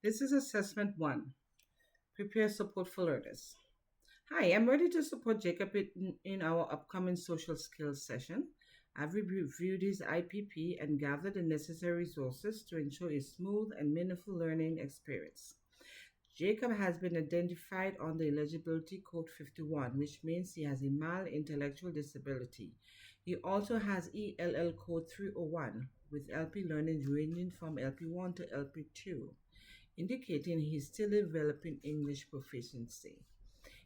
This is assessment one. Prepare support for learners. Hi, I'm ready to support Jacob in our upcoming social skills session. I've reviewed his IPP and gathered the necessary resources to ensure a smooth and meaningful learning experience. Jacob has been identified on the Eligibility Code 51, which means he has a mild intellectual disability. He also has ELL Code 301, with LP learning ranging from LP1 to LP2, indicating he's still developing English proficiency.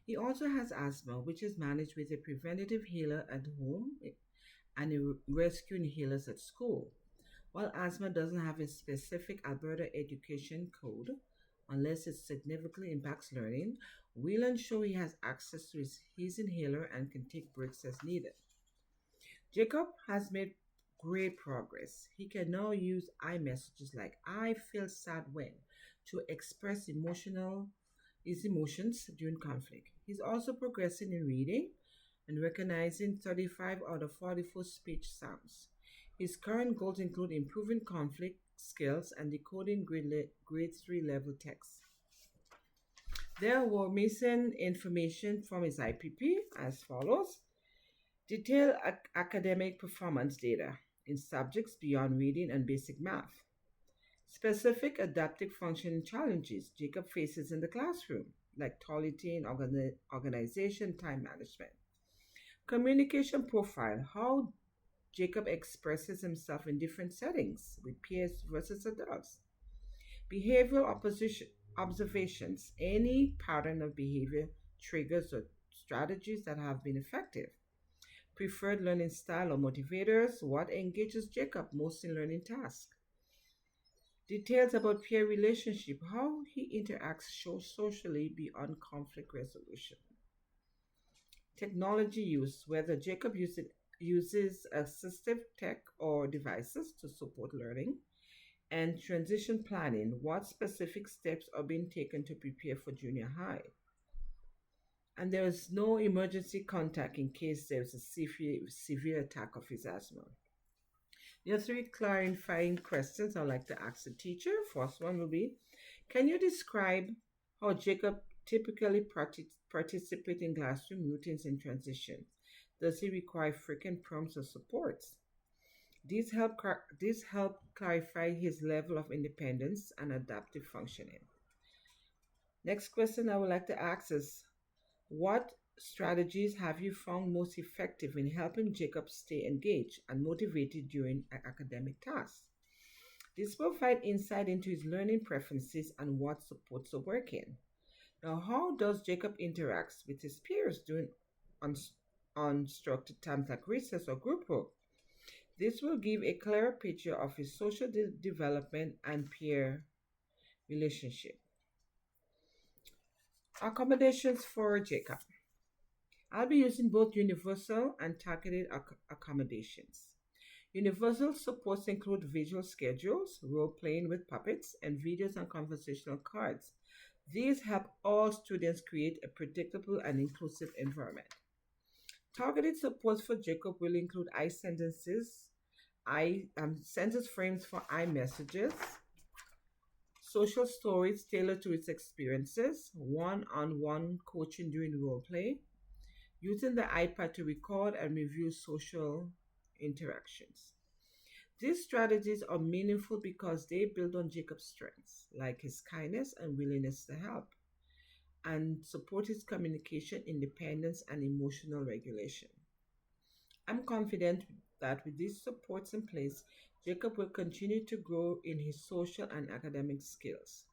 He also has asthma, which is managed with a preventative healer at home and a rescue inhalers at school. While asthma doesn't have a specific Alberta education code, unless it significantly impacts learning, Whelan show he has access to his inhaler and can take breaks as needed. Jacob has made great progress. He can now use I messages like "I feel sad when" to express his emotions during conflict. He's also progressing in reading and recognizing 35 out of 44 speech sounds. His current goals include improving conflict skills and decoding grade 3 level text. There were missing information from his IPP as follows: detailed academic performance data in subjects beyond reading and basic math. Specific adaptive functioning challenges Jacob faces in the classroom, like toileting, organization, time management. Communication profile, how Jacob expresses himself in different settings with peers versus adults. Behavioral observations, any pattern of behavior, triggers, or strategies that have been effective. Preferred learning style or motivators, what engages Jacob most in learning tasks. Details about peer relationship, how he interacts socially beyond conflict resolution. Technology use, whether Jacob uses assistive tech or devices to support learning. And transition planning, what specific steps are being taken to prepare for junior high. And there is no emergency contact in case there's a severe attack of his asthma. There are three clarifying questions I'd like to ask the teacher. First one will be, can you describe how Jacob typically participates in classroom routines and transitions? Does he require frequent prompts or supports? These help clarify his level of independence and adaptive functioning. Next question I would like to ask is, what strategies have you found most effective in helping Jacob stay engaged and motivated during academic tasks? This provide insight into his learning preferences and what supports are working. Now, how does Jacob interact with his peers during unstructured times like recess or group work? This will give a clearer picture of his social development and peer relationship. Accommodations for Jacob. I'll be using both universal and targeted accommodations. Universal supports include visual schedules, role playing with puppets, and videos and conversational cards. These help all students create a predictable and inclusive environment. Targeted supports for Jacob will include sentence frames for iMessages, social stories tailored to its experiences, one-on-one coaching during role play, using the iPad to record and review social interactions. These strategies are meaningful because they build on Jacob's strengths, like his kindness and willingness to help, and support his communication, independence, and emotional regulation. I'm confident that with these supports in place, Jacob will continue to grow in his social and academic skills.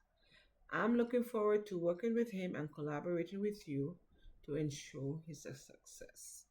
I'm looking forward to working with him and collaborating with you to ensure his success.